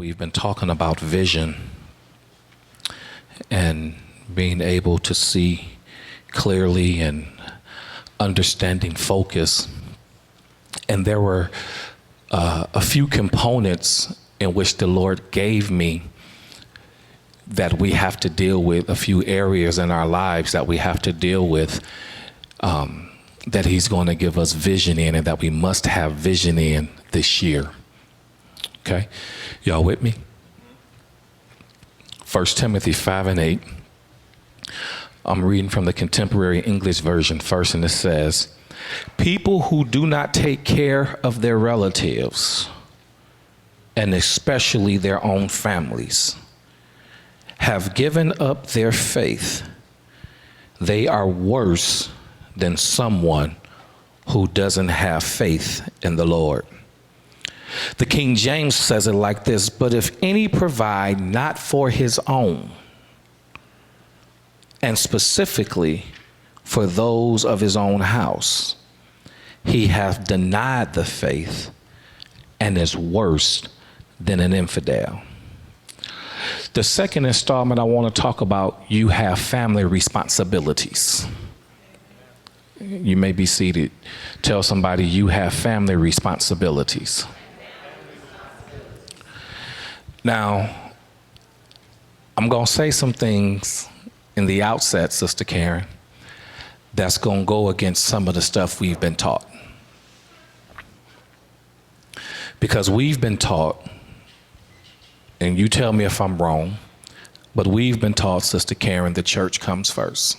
We've been talking about vision and being able to see clearly and understanding focus. And there were a few components in which the Lord gave me that we have to deal with, a few areas in our lives that we have to deal with, that he's going to give us vision in and that we must have vision in this year. Okay, y'all with me? 1 Timothy 5:8. I'm reading from the Contemporary English Version first, and it says, people who do not take care of their relatives, and especially their own families, have given up their faith. They are worse than someone who doesn't have faith in the Lord. The King James says it like this: but if any provide not for his own, and specifically for those of his own house, he hath denied the faith and is worse than an infidel. The second installment I want to talk about, you have family responsibilities. You may be seated. Tell somebody you have family responsibilities. Now, I'm going to say some things in the outset, Sister Karen, that's going to go against some of the stuff we've been taught. Because we've been taught, and you tell me if I'm wrong, but we've been taught, Sister Karen, the church comes first.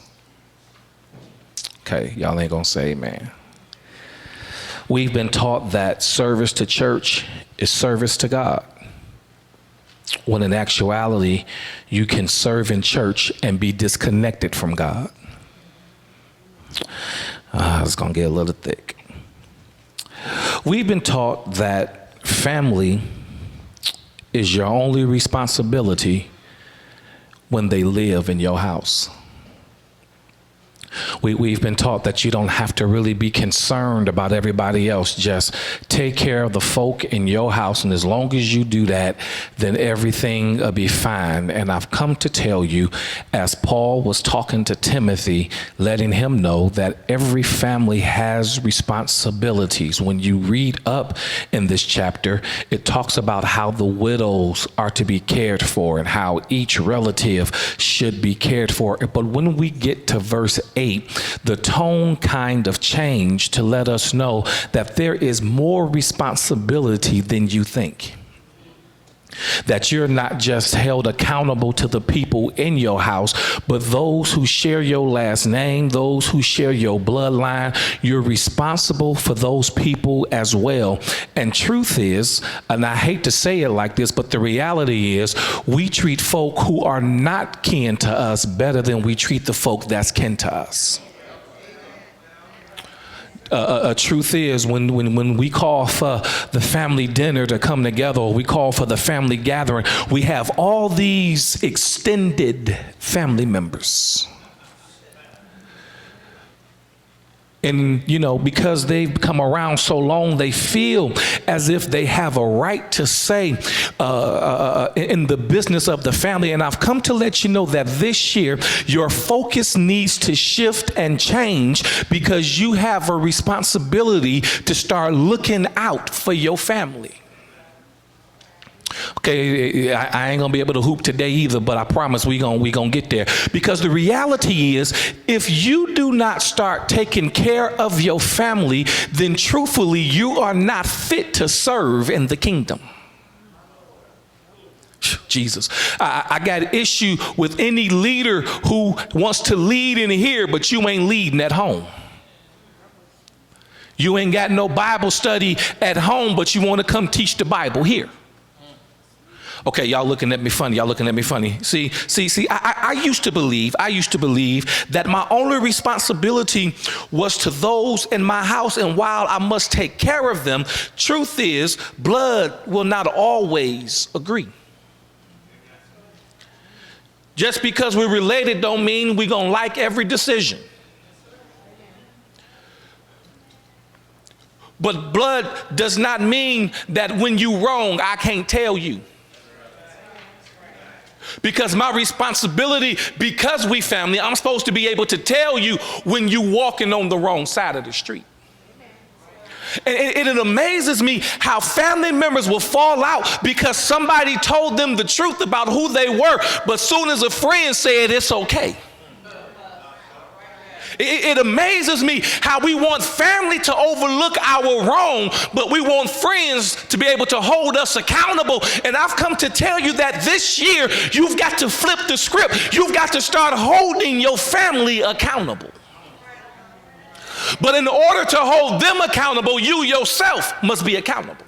Okay, y'all ain't going to say amen. We've been taught that service to church is service to God, when in actuality, you can serve in church and be disconnected from God. It's going to get a little thick. We've been taught that family is your only responsibility when they live in your house. We've been taught that you don't have to really be concerned about everybody else. Just take care of the folk in your house, and as long as you do that, then everything will be fine. And I've come to tell you, as Paul was talking to Timothy, letting him know that every family has responsibilities. When you read up in this chapter, it talks about how the widows are to be cared for and how each relative should be cared for. But when we get to verse 8, the tone kind of changed to let us know that there is more responsibility than you think. That you're not just held accountable to the people in your house, but those who share your last name, those who share your bloodline, you're responsible for those people as well. And truth is, and I hate to say it like this, but the reality is we treat folk who are not kin to us better than we treat the folk that's kin to us. Truth is, when we call for the family dinner to come together, or we call for the family gathering, we have all these extended family members. And, you know, because they've come around so long, they feel as if they have a right to say in the business of the family. And I've come to let you know that this year, your focus needs to shift and change, because you have a responsibility to start looking out for your family. Okay, I ain't gonna be able to hoop today either, but I promise we gonna get there. Because the reality is, if you do not start taking care of your family, then truthfully, you are not fit to serve in the kingdom. Jesus, I got issue with any leader who wants to lead in here, but you ain't leading at home. You ain't got no Bible study at home, but you want to come teach the Bible here. Okay, y'all looking at me funny. Y'all looking at me funny. See, I used to believe that my only responsibility was to those in my house, and while I must take care of them, truth is, blood will not always agree. Just because we're related don't mean we're gonna like every decision. But blood does not mean that when you wrong, I can't tell you. Because my responsibility, because we family, I'm supposed to be able to tell you when you walking on the wrong side of the street. And it amazes me how family members will fall out because somebody told them the truth about who they were, but soon as a friend said it's okay. It amazes me how we want family to overlook our wrong, but we want friends to be able to hold us accountable. And I've come to tell you that this year, you've got to flip the script. You've got to start holding your family accountable. But in order to hold them accountable, you yourself must be accountable.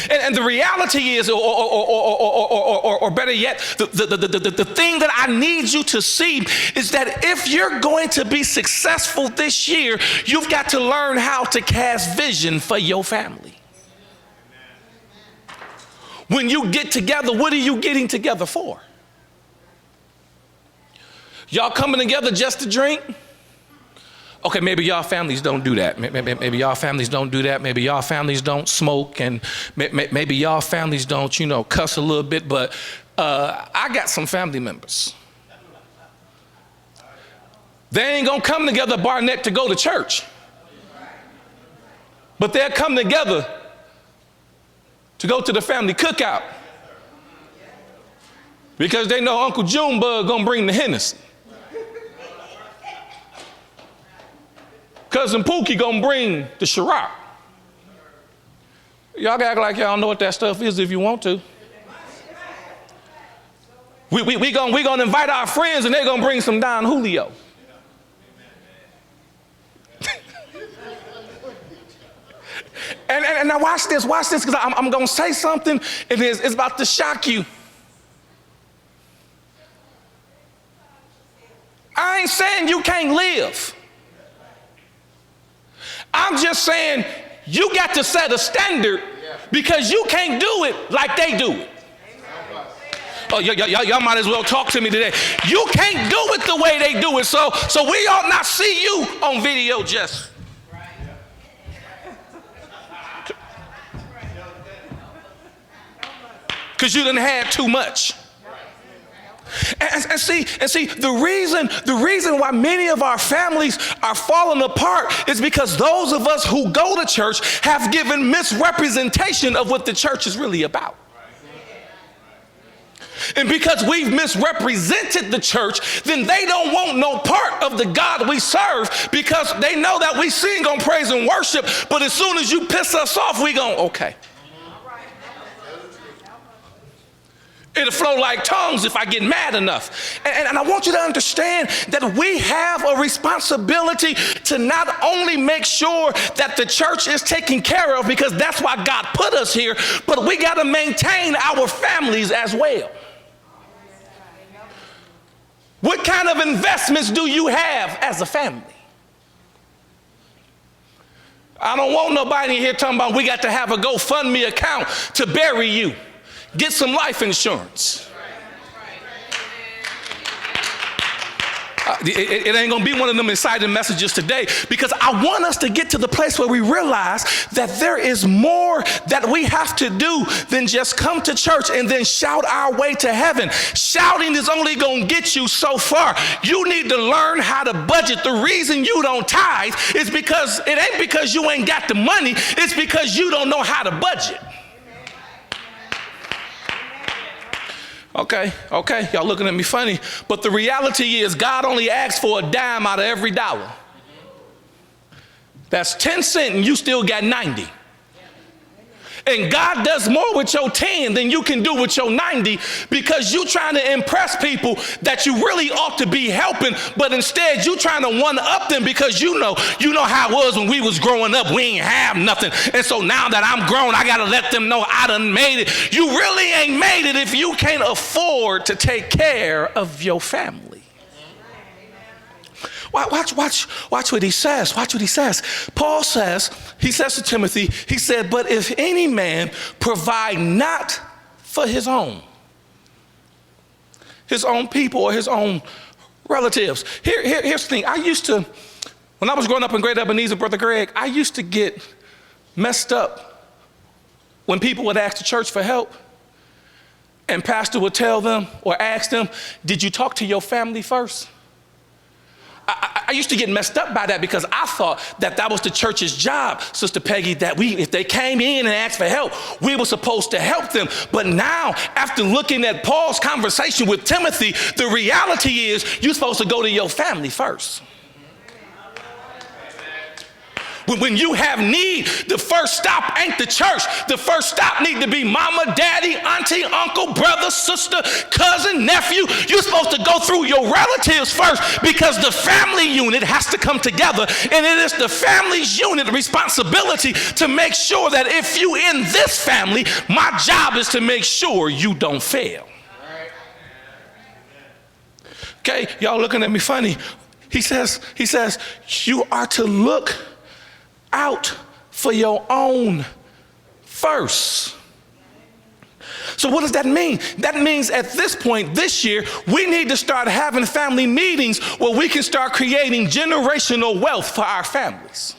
And the reality is, or better yet, the thing that I need you to see is that if you're going to be successful this year, you've got to learn how to cast vision for your family. When you get together, what are you getting together for? Y'all coming together just to drink? Okay, maybe y'all families don't do that. Maybe y'all families don't do that. Maybe y'all families don't smoke, and maybe y'all families don't, cuss a little bit. But I got some family members. They ain't gonna come together, Barnett, to go to church. But they'll come together to go to the family cookout because they know Uncle Junebug gonna bring the Hennessy. Cousin Pookie gonna bring the Ciroc. Y'all act like y'all know what that stuff is if you want to. We gonna invite our friends and they're gonna bring some Don Julio. and now watch this, because I'm gonna say something, and it's about to shock you. I ain't saying you can't live. I'm just saying you got to set a standard because you can't do it like they do it. Oh, y'all might as well talk to me today. You can't do it the way they do it. So we ought not see you on video just. Because you done had too much. And see, the reason why many of our families are falling apart is because those of us who go to church have given misrepresentation of what the church is really about. And because we've misrepresented the church, then they don't want no part of the God we serve because they know that we sing on praise and worship, but as soon as you piss us off, we go, okay. It'll flow like tongues if I get mad enough. And I want you to understand that we have a responsibility to not only make sure that the church is taken care of, because that's why God put us here, but we got to maintain our families as well. What kind of investments do you have as a family? I don't want nobody here talking about we got to have a GoFundMe account to bury you. Get some life insurance. It ain't gonna be one of them exciting messages today, because I want us to get to the place where we realize that there is more that we have to do than just come to church and then shout our way to heaven. Shouting is only gonna get you so far. You need to learn how to budget. The reason you don't tithe is because it ain't because you ain't got the money, it's because you don't know how to budget. Okay, y'all looking at me funny, but the reality is God only asks for a dime out of every dollar. That's 10 cents and you still got 90. And God does more with your 10 than you can do with your 90, because you trying to impress people that you really ought to be helping, but instead you trying to one-up them because you know how it was when we was growing up. We ain't have nothing. And so now that I'm grown, I got to let them know I done made it. You really ain't made it if you can't afford to take care of your family. Watch what he says. Watch what he says. Paul says, he says to Timothy, he said, but if any man provide not for his own people or his own relatives. Here's the thing. When I was growing up in Great Ebenezer, Brother Greg, I used to get messed up when people would ask the church for help, And pastor would tell them or ask them, did you talk to your family first? I used to get messed up by that because I thought that was the church's job, Sister Peggy, that if they came in and asked for help, we were supposed to help them. But now, after looking at Paul's conversation with Timothy, the reality is you're supposed to go to your family first. When you have need, the first stop ain't the church. The first stop need to be mama, daddy, auntie, uncle, brother, sister, cousin, nephew. You're supposed to go through your relatives first because the family unit has to come together. And it is the family's unit responsibility to make sure that if you in this family, my job is to make sure you don't fail. Okay, y'all looking at me funny. He says, you are to look out for your own first. So what does that mean? That means at this point this year, we need to start having family meetings where we can start creating generational wealth for our families.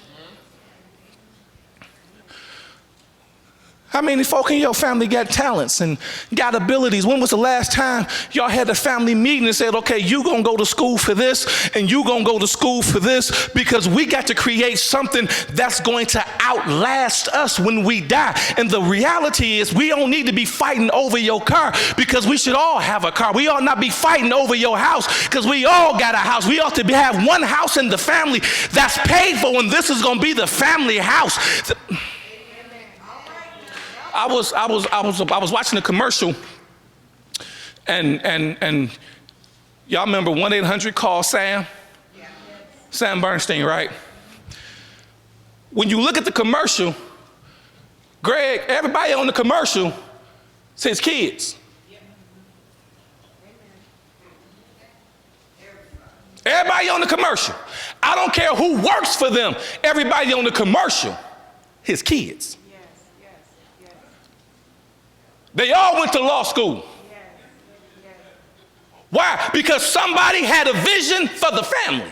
How many folk in your family got talents and got abilities? When was the last time y'all had a family meeting and said, okay, you gonna go to school for this and you gonna go to school for this, because we got to create something that's going to outlast us when we die. And the reality is we don't need to be fighting over your car because we should all have a car. We ought not be fighting over your house because we all got a house. We ought to have one house in the family that's paid for, and this is gonna be the family house. I was watching a commercial, and y'all remember 1-800-CALL SAM? Yeah. Sam Bernstein, right? When you look at the commercial, Greg, everybody on the commercial says kids. Everybody on the commercial. I don't care who works for them. Everybody on the commercial, his kids. They all went to law school. Why? Because somebody had a vision for the family.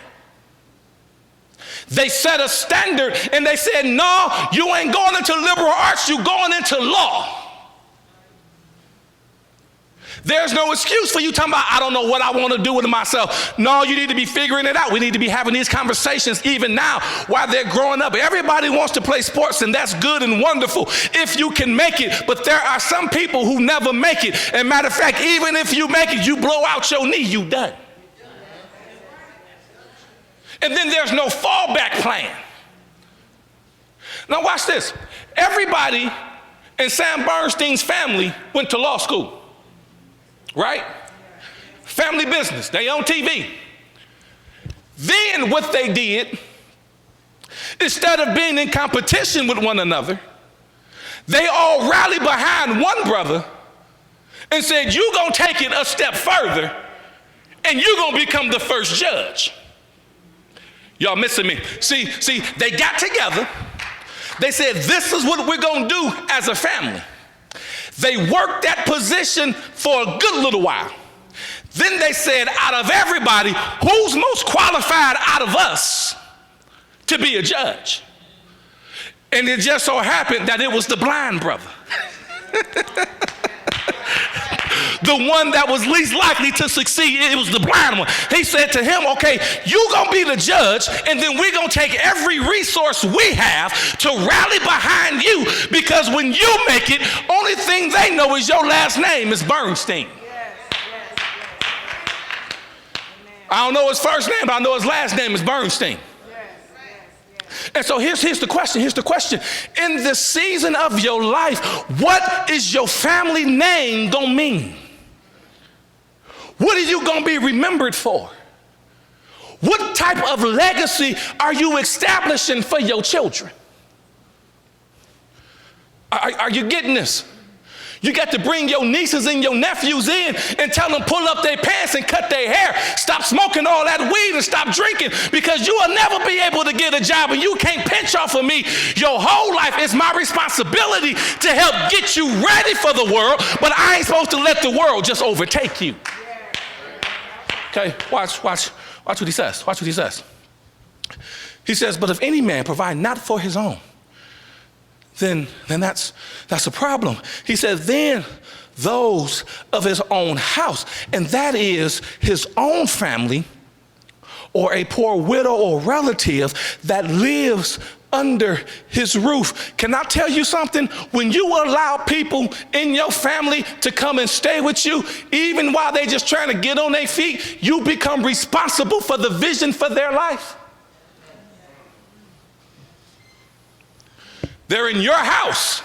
They set a standard and they said, no, you ain't going into liberal arts, you going into law. There's no excuse for you talking about, I don't know what I want to do with myself. No, you need to be figuring it out. We need to be having these conversations even now while they're growing up. Everybody wants to play sports, and that's good and wonderful if you can make it. But there are some people who never make it. And matter of fact, even if you make it, you blow out your knee, you done. And then there's no fallback plan. Now watch this. Everybody in Sam Bernstein's family went to law school. Right? Family business, they own TV. Then what they did, instead of being in competition with one another, they all rallied behind one brother and said, you're gonna take it a step further and you're gonna become the first judge. Y'all missing me? See, they got together. They said, this is what we're gonna do as a family. They worked that position for a good little while. Then they said, out of everybody, who's most qualified out of us to be a judge? And it just so happened that it was the blind brother. The one that was least likely to succeed, it was the blind one. He said to him, okay, you gonna be the judge, and then we're gonna take every resource we have to rally behind you, because when you make it, only thing they know is your last name is Bernstein. I don't know his first name, but I know his last name is Bernstein. And so here's the question. In the season of your life, what is your family name gonna mean? What are you gonna be remembered for? What type of legacy are you establishing for your children? Are you getting this? You got to bring your nieces and your nephews in and tell them pull up their pants and cut their hair. Stop smoking all that weed and stop drinking, because you will never be able to get a job and you can't pinch off of me. Your whole life is my responsibility to help get you ready for the world, but I ain't supposed to let the world just overtake you. Okay, watch what he says. Watch what he says. He says, but if any man provide not for his own, then that's a problem. He says, then those of his own house, and that is his own family, or a poor widow or relative that lives under his roof. Can I tell you something? When you allow people in your family to come and stay with you, even while they're just trying to get on their feet, you become responsible for the vision for their life. They're in your house.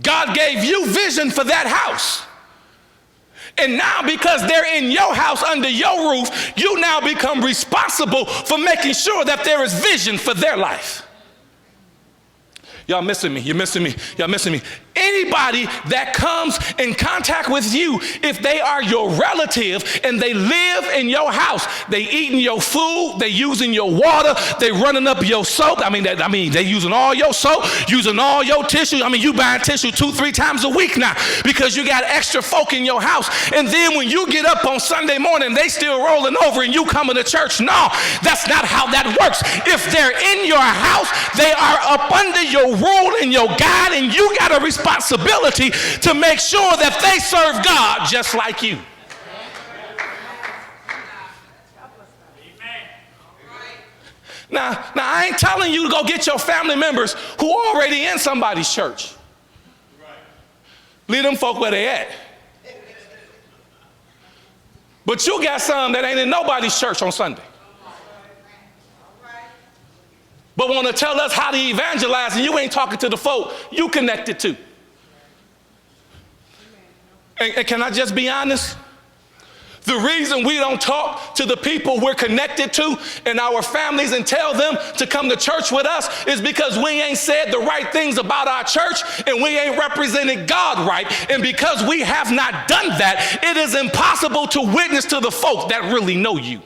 God gave you vision for that house. And now, because they're in your house under your roof, you now become responsible for making sure that there is vision for their life. Y'all missing me. You're missing me. Y'all missing me. Anybody that comes in contact with you, if they are your relative and they live in your house, they eating your food, they using your water, they running up your soap. They using all your soap, using all your tissue. You buying tissue 2-3 times a week now because you got extra folk in your house. And then when you get up on Sunday morning, they still rolling over and you coming to church. No, that's not how that works. If they're in your house, they are up under your rule and your guide, and you got a responsibility to make sure that they serve God just like you. Now, I ain't telling you to go get your family members who are already in somebody's church. Leave them folk where they at. But you got some that ain't in nobody's church on Sunday, but want to tell us how to evangelize, and you ain't talking to the folk you connected to. And can I just be honest? The reason we don't talk to the people we're connected to in our families and tell them to come to church with us is because we ain't said the right things about our church, and we ain't represented God right. And because we have not done that, it is impossible to witness to the folk that really know you.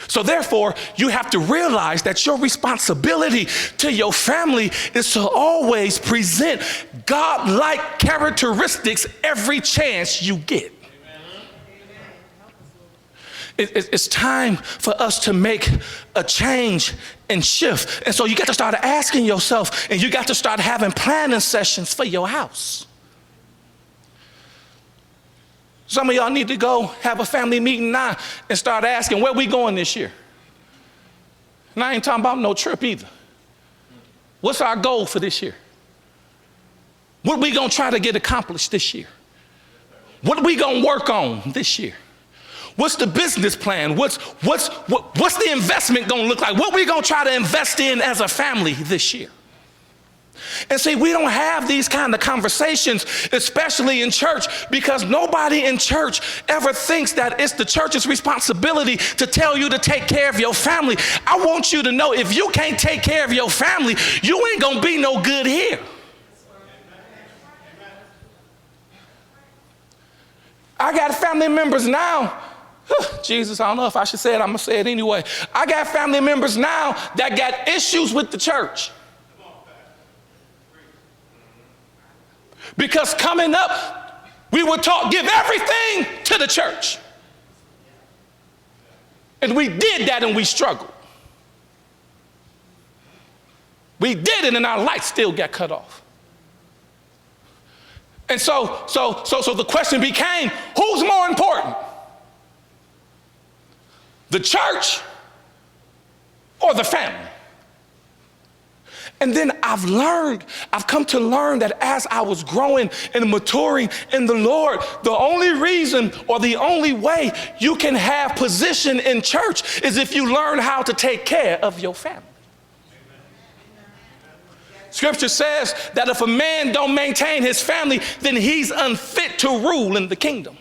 So therefore, you have to realize that your responsibility to your family is to always present God-like characteristics every chance you get. It's time for us to make a change and shift. And so you got to start asking yourself, and you got to start having planning sessions for your house. Some of y'all need to go have a family meeting now and start asking, where we going this year? And I ain't talking about no trip either. What's our goal for this year? What we gonna try to get accomplished this year? What we gonna work on this year? What's the business plan? What's the investment gonna look like? What we gonna try to invest in as a family this year? And see, we don't have these kind of conversations, especially in church, because nobody in church ever thinks that it's the church's responsibility to tell you to take care of your family. I want you to know, if you can't take care of your family, you ain't gonna be no good here. I got family members now. Jesus, I don't know if I should say it. I'm gonna say it anyway. I got family members now that got issues with the church. Because coming up, we were taught, give everything to the church. And we did that, and we struggled. We did it, and our lights still got cut off. And so the question became, who's more important? The church or the family? And then I've come to learn that as I was growing and maturing in the Lord, the only reason or the only way you can have position in church is if you learn how to take care of your family. Scripture says that if a man don't maintain his family, then he's unfit to rule in the kingdom.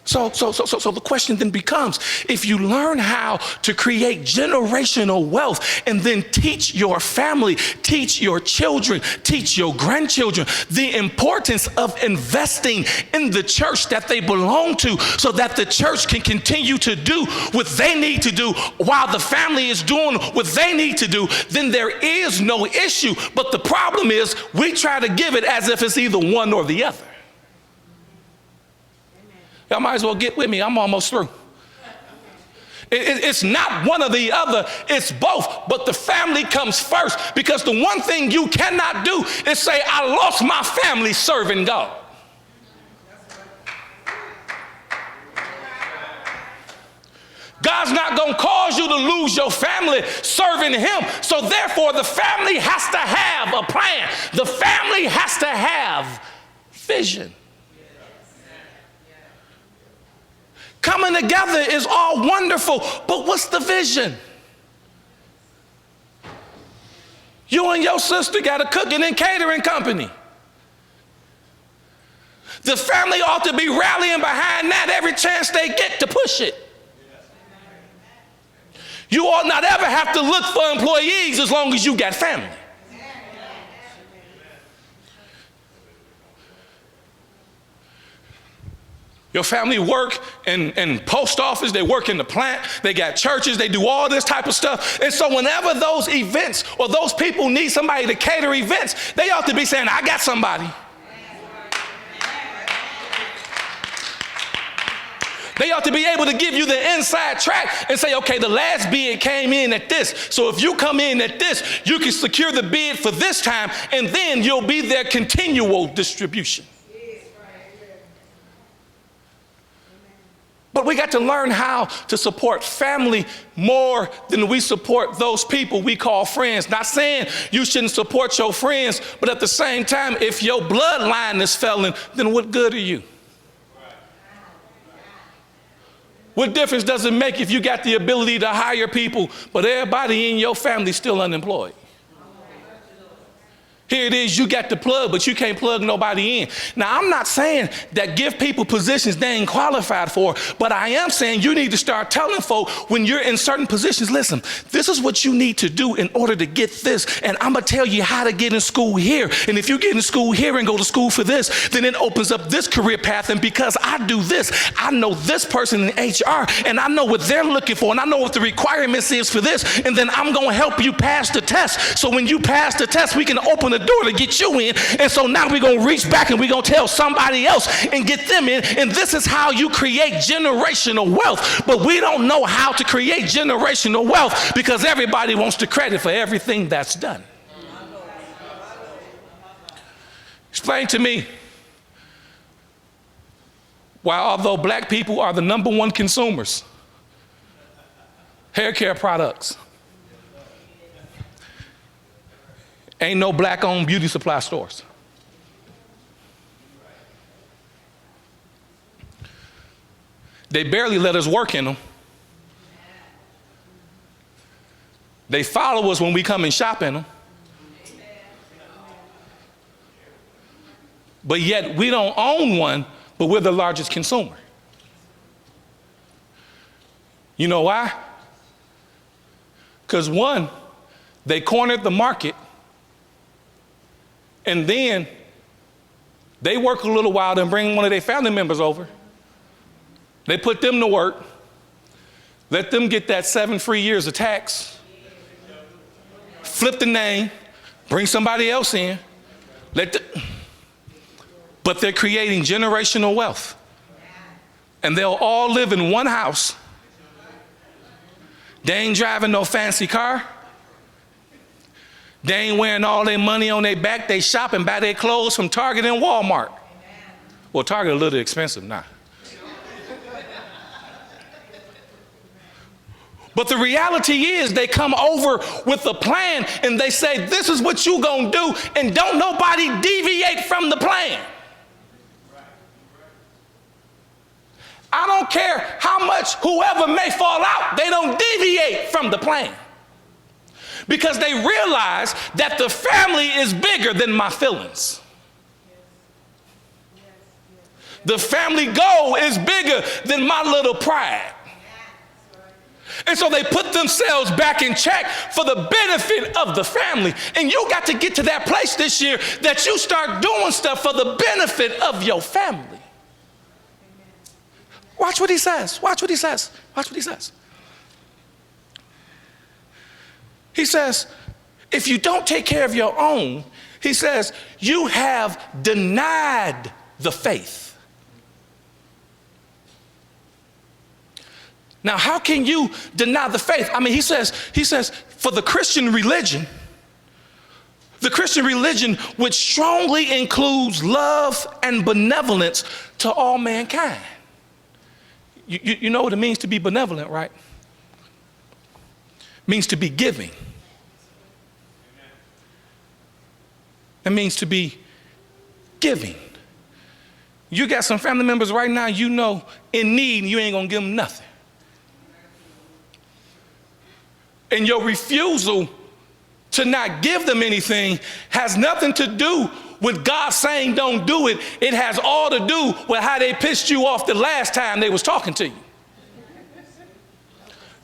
So the question then becomes, if you learn how to create generational wealth and then teach your family, teach your children, teach your grandchildren the importance of investing in the church that they belong to, so that the church can continue to do what they need to do while the family is doing what they need to do, then there is no issue. But the problem is, we try to give it as if it's either one or the other. Y'all might as well get with me. I'm almost through. It's not one or the other, it's both. But the family comes first, because the one thing you cannot do is say, I lost my family serving God. God's not going to cause you to lose your family serving him. So therefore, the family has to have a plan. The family has to have vision. Coming together is all wonderful, but what's the vision? You and your sister got a cooking and catering company. The family ought to be rallying behind that every chance they get to push it. You ought not ever have to look for employees as long as you got family. Your family work in post office, they work in the plant, they got churches, they do all this type of stuff. And so whenever those events or those people need somebody to cater events, they ought to be saying, I got somebody. They ought to be able to give you the inside track and say, okay, the last bid came in at this. So if you come in at this, you can secure the bid for this time, and then you'll be their continual distribution. But we got to learn how to support family more than we support those people we call friends. Not saying you shouldn't support your friends, but at the same time, if your bloodline is failing, then what good are you? What difference does it make if you got the ability to hire people, but everybody in your family is still unemployed? Here it is, you got the plug, but you can't plug nobody in. Now, I'm not saying that give people positions they ain't qualified for, but I am saying you need to start telling folk when you're in certain positions, listen, this is what you need to do in order to get this, and I'm going to tell you how to get in school here. And if you get in school here and go to school for this, then it opens up this career path, and because I do this, I know this person in HR, and I know what they're looking for, and I know what the requirements is for this, and then I'm going to help you pass the test. So when you pass the test, we can open the door to get you in, and so now we're going to reach back and we're going to tell somebody else and get them in, and this is how you create generational wealth. But we don't know how to create generational wealth because everybody wants the credit for everything that's done. Explain to me why, although black people are the #1 consumers, hair care products, ain't no black-owned beauty supply stores. They barely let us work in them. They follow us when we come and shop in them. But yet we don't own one, but we're the largest consumer. You know why? Because one, they cornered the market, and then they work a little while, then bring one of their family members over. They put them to work, let them get that 7 free years of tax, flip the name, bring somebody else in, but they're creating generational wealth. And they'll all live in one house. They ain't driving no fancy car. They ain't wearing all their money on their back. They shop and buy their clothes from Target and Walmart. Well, Target a little expensive now. But the reality is they come over with a plan and they say, this is what you gonna do, and don't nobody deviate from the plan. I don't care how much whoever may fall out, they don't deviate from the plan. Because they realize that the family is bigger than my feelings. The family goal is bigger than my little pride. And so they put themselves back in check for the benefit of the family. And you got to get to that place this year that you start doing stuff for the benefit of your family. Watch what he says. Watch what he says. Watch what he says. He says, if you don't take care of your own, he says, you have denied the faith. Now, how can you deny the faith? I mean, he says, for the Christian religion which strongly includes love and benevolence to all mankind. You know what it means to be benevolent, right? It means to be giving. It means to be giving. You got some family members right now you know in need and you ain't gonna give them nothing. And your refusal to not give them anything has nothing to do with God saying don't do it. It has all to do with how they pissed you off the last time they was talking to you.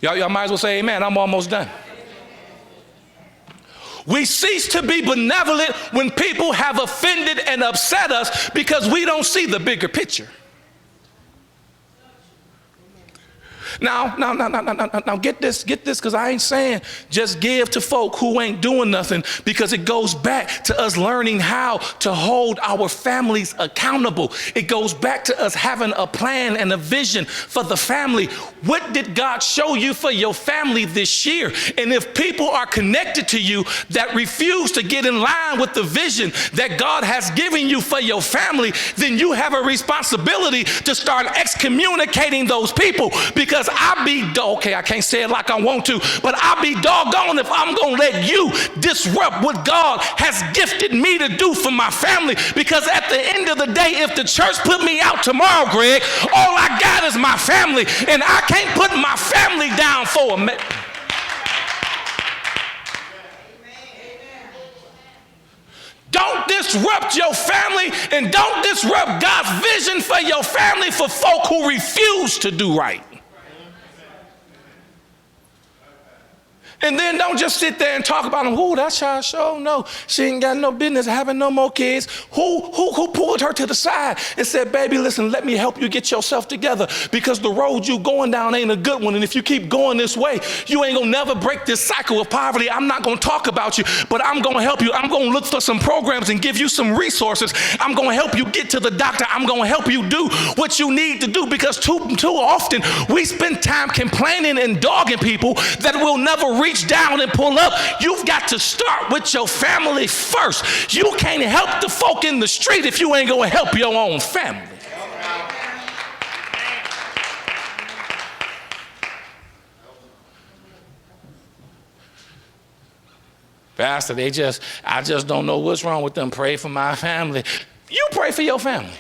Y'all might as well say amen. I'm almost done. We cease to be benevolent when people have offended and upset us because we don't see the bigger picture. Now, get this, because I ain't saying just give to folk who ain't doing nothing, because it goes back to us learning how to hold our families accountable. It goes back to us having a plan and a vision for the family. What did God show you for your family this year? And if people are connected to you that refuse to get in line with the vision that God has given you for your family, then you have a responsibility to start excommunicating those people, because I can't say it like I want to, but I'll be doggone if I'm going to let you disrupt what God has gifted me to do for my family. Because at the end of the day, if the church put me out tomorrow, Greg, all I got is my family, and I can't put my family down for a minute. Don't disrupt your family, and don't disrupt God's vision for your family for folk who refuse to do right. And then don't just sit there and talk about them. Ooh, that child sure no. She ain't got no business having no more kids. Who pulled her to the side and said, baby, listen, let me help you get yourself together, because the road you going down ain't a good one. And if you keep going this way, you ain't gonna never break this cycle of poverty. I'm not gonna talk about you, but I'm gonna help you. I'm gonna look for some programs and give you some resources. I'm gonna help you get to the doctor. I'm gonna help you do what you need to do, because too often we spend time complaining and dogging people that will never reach down and pull up. You've got to start with your family first. You can't help the folk in the street if you ain't gonna help your own family. Pastor, I just don't know what's wrong with them. Pray for my family. You pray for your family.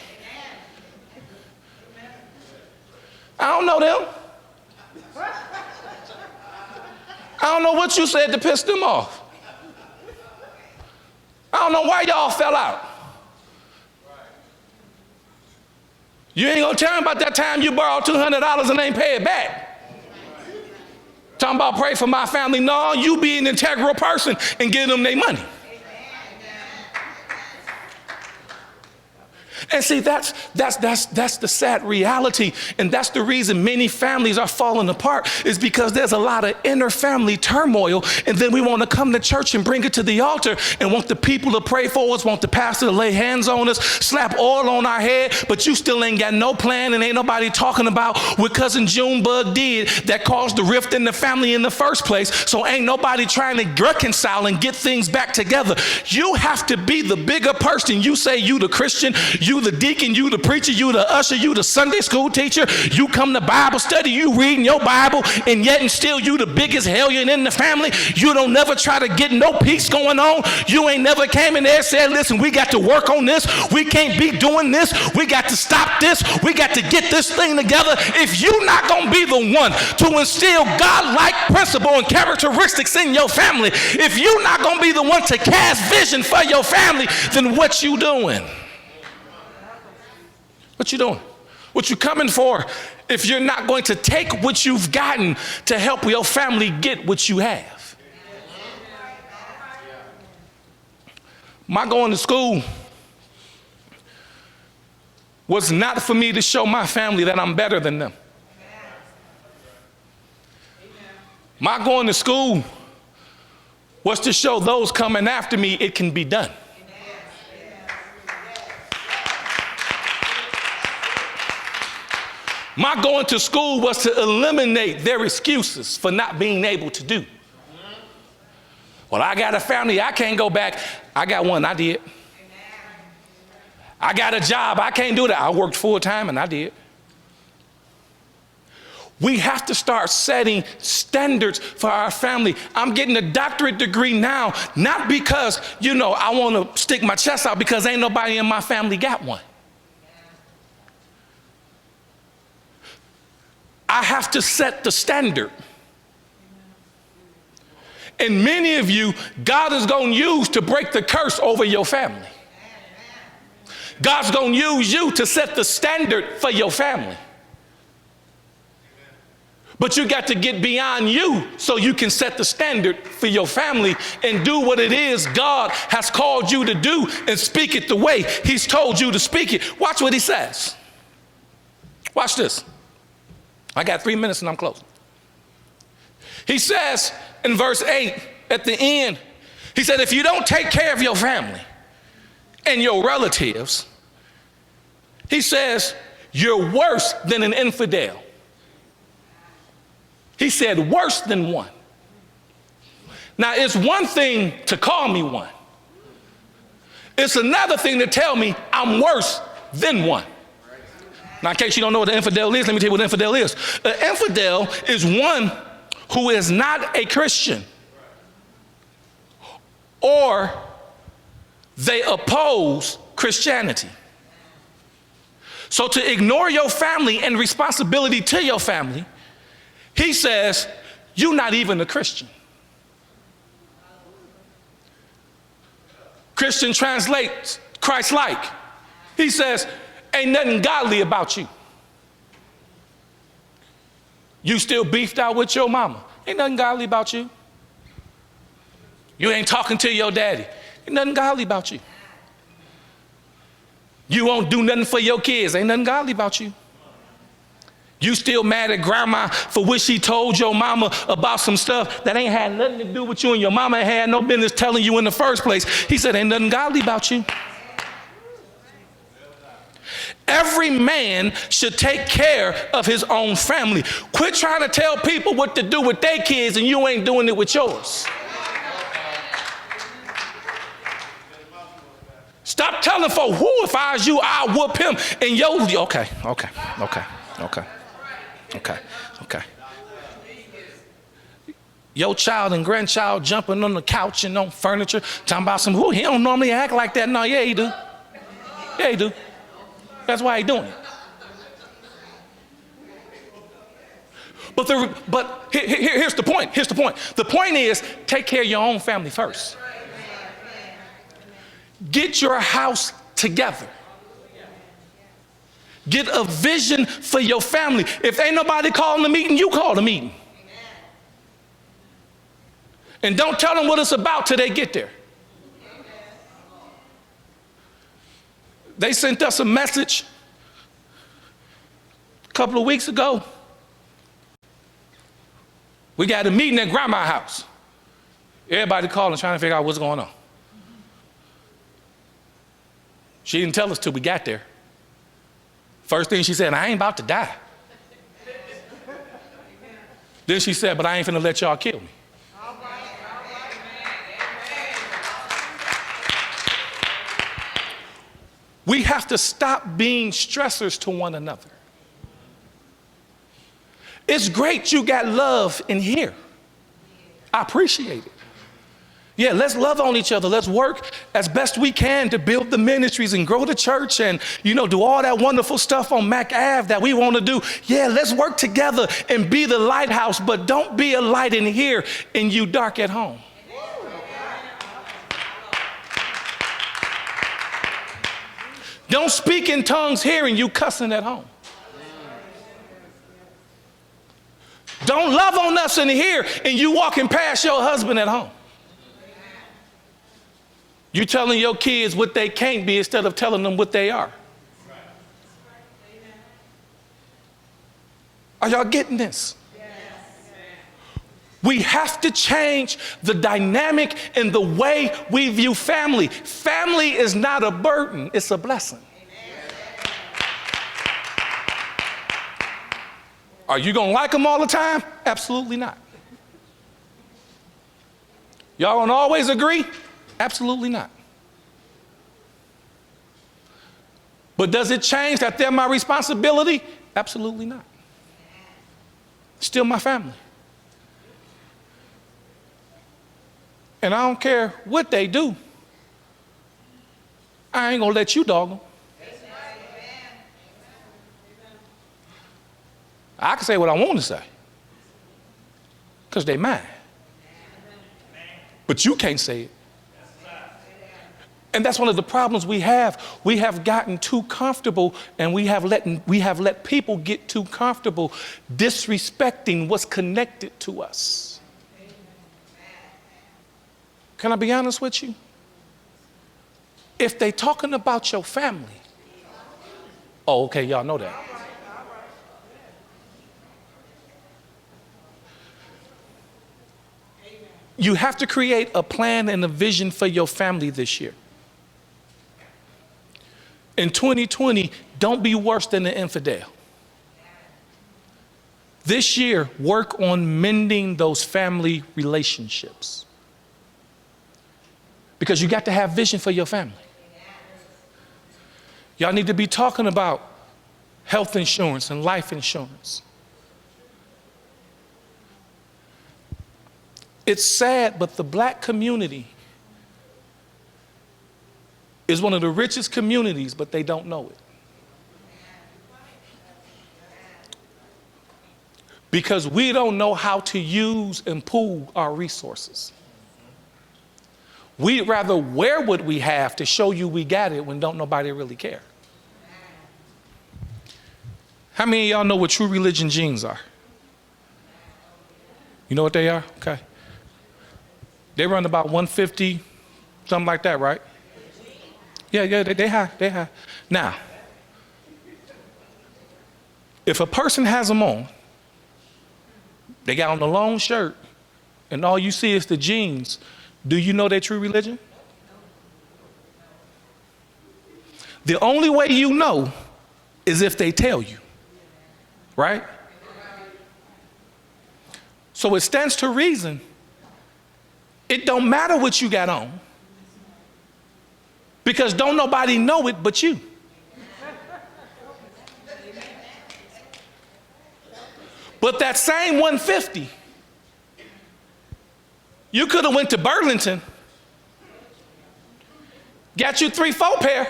I don't know them. I don't know what you said to piss them off. I don't know why y'all fell out. You ain't gonna tell me about that time you borrowed $200 and ain't pay it back. Talking about pray for my family. No, you be an integral person and give them their money. And see, that's the sad reality, and that's the reason many families are falling apart, is because there's a lot of inner family turmoil, and then we want to come to church and bring it to the altar and want the people to pray for us, want the pastor to lay hands on us, slap oil on our head, but you still ain't got no plan, and ain't nobody talking about what cousin Junebug did that caused the rift in the family in the first place, so ain't nobody trying to reconcile and get things back together. You have to be the bigger person. You say you the Christian, you the deacon, you the preacher, you the usher, you the Sunday school teacher, you come to Bible study, you reading your Bible, and yet and still you the biggest hellion in the family. You don't never try to get no peace going on. You ain't never came in there and said, listen, we got to work on this. We can't be doing this. We got to stop this. We got to get this thing together. If you're not going to be the one to instill God-like principle and characteristics in your family, if you're not going to be the one to cast vision for your family, then what you doing? What you doing? What you coming for if you're not going to take what you've gotten to help your family get what you have? My going to school was not for me to show my family that I'm better than them. My going to school was to show those coming after me it can be done. My going to school was to eliminate their excuses for not being able to do. Well, I got a family, I can't go back. I got one, I did. I got a job, I can't do that. I worked full time and I did. We have to start setting standards for our family. I'm getting a doctorate degree now, not because, I want to stick my chest out, because ain't nobody in my family got one. I have to set the standard. And many of you, God is going to use to break the curse over your family. God's going to use you to set the standard for your family. But you got to get beyond you so you can set the standard for your family and do what it is God has called you to do and speak it the way he's told you to speak it. Watch what he says. Watch this. I got 3 minutes and I'm closing. He says in verse 8 at the end, he said, if you don't take care of your family and your relatives, he says, you're worse than an infidel. He said, worse than one. Now, it's one thing to call me one. It's another thing to tell me I'm worse than one. Now, in case you don't know what an infidel is, let me tell you what an infidel is. An infidel is one who is not a Christian, or they oppose Christianity. So to ignore your family and responsibility to your family, he says, you're not even a Christian. Christian translates Christ-like. He says, ain't nothing godly about you. You still beefed out with your mama. Ain't nothing godly about you. You ain't talking to your daddy. Ain't nothing godly about you. You won't do nothing for your kids. Ain't nothing godly about you. You still mad at grandma for what she told your mama about some stuff that ain't had nothing to do with you, and your mama had no business telling you in the first place. He said, ain't nothing godly about you. Every man should take care of his own family. Quit trying to tell people what to do with their kids and you ain't doing it with yours. Stop telling folks, if I was you, I'll whoop him. And okay. Your child and grandchild jumping on the couch and on furniture, talking about some, he don't normally act like that. No, yeah, he do. Yeah, he do. That's why he doing it. But here's the point. Here's the point. The point is, take care of your own family first. Get your house together. Get a vision for your family. If ain't nobody calling the meeting, you call the meeting. And don't tell them what it's about till they get there. They sent us a message a couple of weeks ago. We got a meeting at grandma's house. Everybody calling, trying to figure out what's going on. She didn't tell us till we got there. First thing she said, I ain't about to die. Then she said, but I ain't finna let y'all kill me. We have to stop being stressors to one another. It's great you got love in here. I appreciate it. Yeah, let's love on each other. Let's work as best we can to build the ministries and grow the church and, do all that wonderful stuff on Mack Ave that we want to do. Yeah, let's work together and be the lighthouse, but don't be a light in here and you dark at home. Don't speak in tongues here and you cussing at home. Don't love on us in here and you walking past your husband at home. You telling your kids what they can't be instead of telling them what they are. Are y'all getting this? We have to change the dynamic in the way we view family. Family is not a burden, it's a blessing. Are you going to like them all the time? Absolutely not. Y'all don't always agree? Absolutely not. But does it change that they're my responsibility? Absolutely not. Still my family. And I don't care what they do. I ain't gonna let you dog them. I can say what I want to say because they mine. But you can't say it. And that's one of the problems we have. We have gotten too comfortable, and we have let people get too comfortable disrespecting what's connected to us. Can I be honest with you? If they talking about your family, oh, okay, y'all know that. You have to create a plan and a vision for your family this year. In 2020, don't be worse than the infidel. This year, work on mending those family relationships. Because you got to have vision for your family. Y'all need to be talking about health insurance and life insurance. It's sad, but the black community is one of the richest communities, but they don't know it. Because we don't know how to use and pool our resources. We'd rather wear what we have to show you we got it when don't nobody really care. How many of y'all know what true religion jeans are? You know what they are? Okay. They run about 150, something like that, right? Yeah, they high. Now, if a person has them on, they got on the long shirt, and all you see is the jeans, do you know their true religion? The only way you know is if they tell you, right? So it stands to reason. It don't matter what you got on, because don't nobody know it but you. But that same 150, you could have went to Burlington, got you 3-4 pair,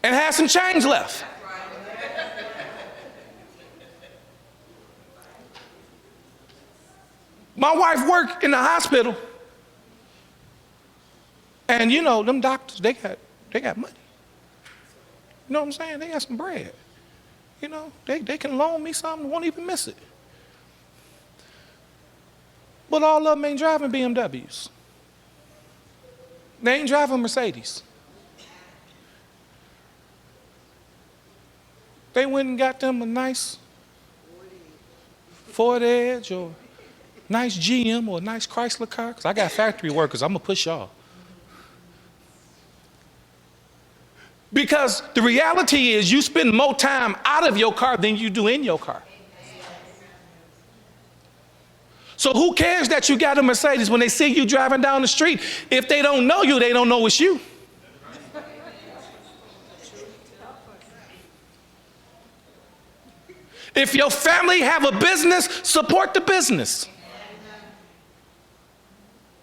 and had some change left. My wife worked in the hospital, and you know, them doctors, they got money. You know what I'm saying? They got some bread. You know, they can loan me something, won't even miss it. But all of them ain't driving BMWs. They ain't driving Mercedes. They went and got them a nice Ford Edge or nice GM or a nice Chrysler car, because I got factory workers, I'm gonna push y'all. Because the reality is you spend more time out of your car than you do in your car. So who cares that you got a Mercedes when they see you driving down the street? If they don't know you, they don't know it's you. If your family have a business, support the business.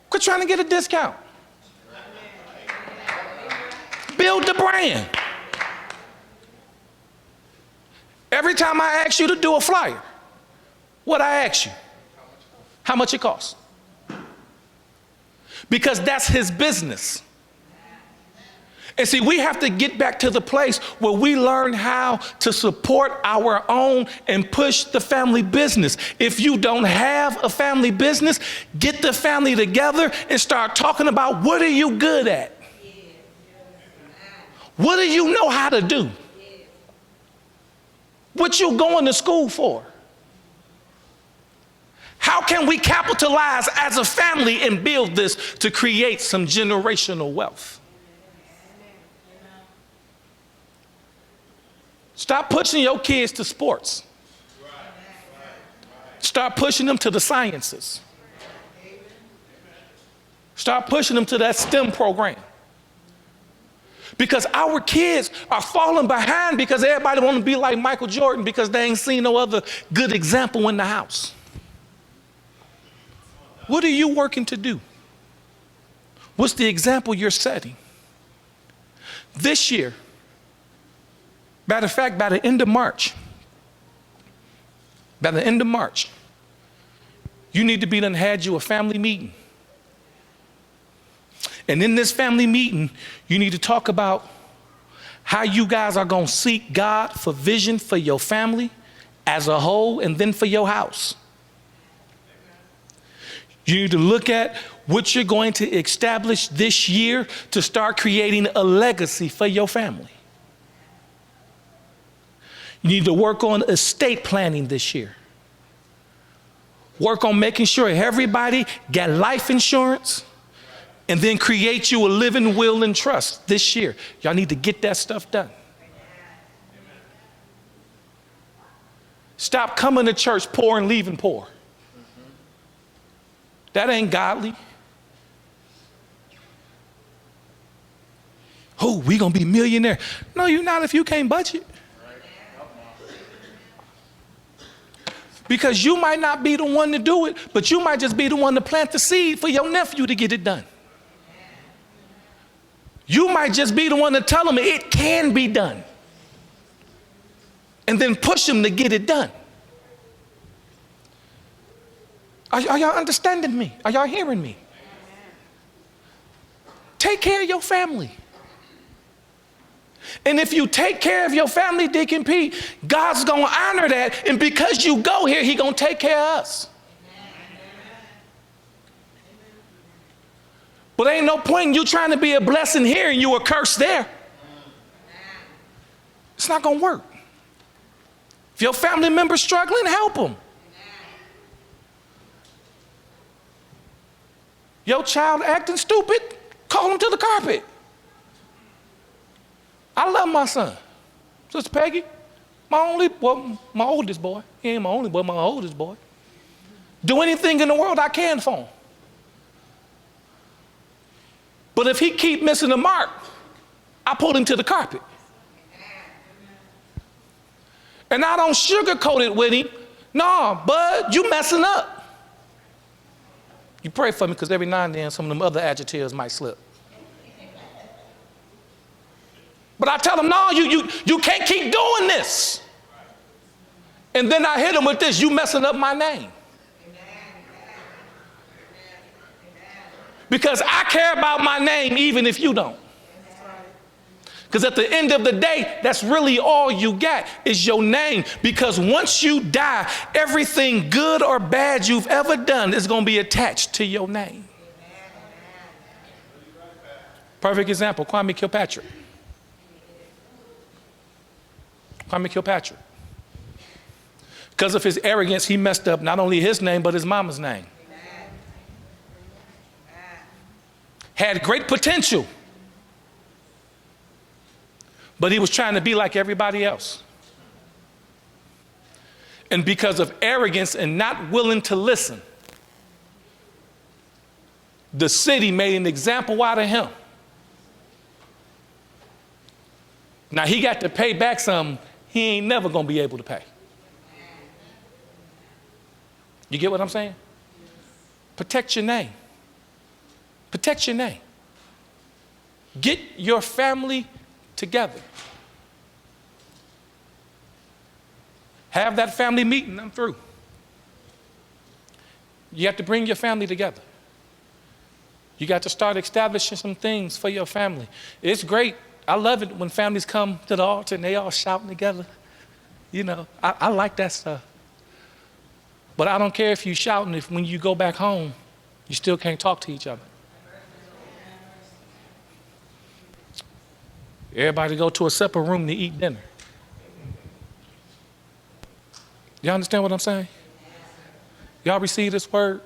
Quit trying to get a discount. Build the brand. Every time I ask you to do a flyer, what I ask you? How much it costs? Because that's his business. And see, we have to get back to the place where we learn how to support our own and push the family business. If you don't have a family business, get the family together and start talking about what are you good at? What do you know how to do? What you going to school for? How can we capitalize as a family and build this to create some generational wealth? Stop pushing your kids to sports. Start pushing them to the sciences. Start pushing them to that STEM program. Because our kids are falling behind because everybody want to be like Michael Jordan because they ain't seen no other good example in the house. What are you working to do? What's the example you're setting? This year, matter of fact, by the end of March, you need to be done had you a family meeting. And in this family meeting, you need to talk about how you guys are going to seek God for vision for your family as a whole and then for your house. You need to look at what you're going to establish this year to start creating a legacy for your family. You need to work on estate planning this year. Work on making sure everybody got life insurance, and then create you a living will and trust this year. Y'all need to get that stuff done. Stop coming to church poor and leaving poor. That ain't godly. Oh, we gonna be millionaire. No, you're not if you can't budget. Because you might not be the one to do it, but you might just be the one to plant the seed for your nephew to get it done. You might just be the one to tell them it can be done. And then push them to get it done. Are y'all understanding me? Are y'all hearing me? Take care of your family. And if you take care of your family, Deacon Pete, God's going to honor that. And because you go here, He's going to take care of us. But ain't no point in you trying to be a blessing here and you a curse there. It's not going to work. If your family member's struggling, help them. Your child acting stupid, call him to the carpet. I love my son. Sister Peggy, my oldest boy. He ain't my only boy, my oldest boy. Do anything in the world I can for him. But if he keep missing the mark, I pull him to the carpet. And I don't sugarcoat it with him. No, bud, you messing up. You pray for me because every now and then some of them other adjectives might slip. But I tell him, no, you can't keep doing this. And then I hit him with this, you messing up my name. Because I care about my name even if you don't. Because at the end of the day, that's really all you got is your name. Because once you die, everything good or bad you've ever done is going to be attached to your name. Perfect example, Kwame Kilpatrick. Kwame Kilpatrick. Because of his arrogance, he messed up not only his name, but his mama's name. Had great potential. But he was trying to be like everybody else. And because of arrogance and not willing to listen, the city made an example out of him. Now he got to pay back something he ain't never gonna be able to pay. You get what I'm saying? Protect your name. Protect your name. Get your family together. Have that family meeting. I'm through. You have to bring your family together. You got to start establishing some things for your family. It's great. I love it when families come to the altar and they all shouting together. You know, I like that stuff. But I don't care if you're shouting if when you go back home, you still can't talk to each other. Everybody go to a separate room to eat dinner. Y'all understand what I'm saying? Y'all receive this word?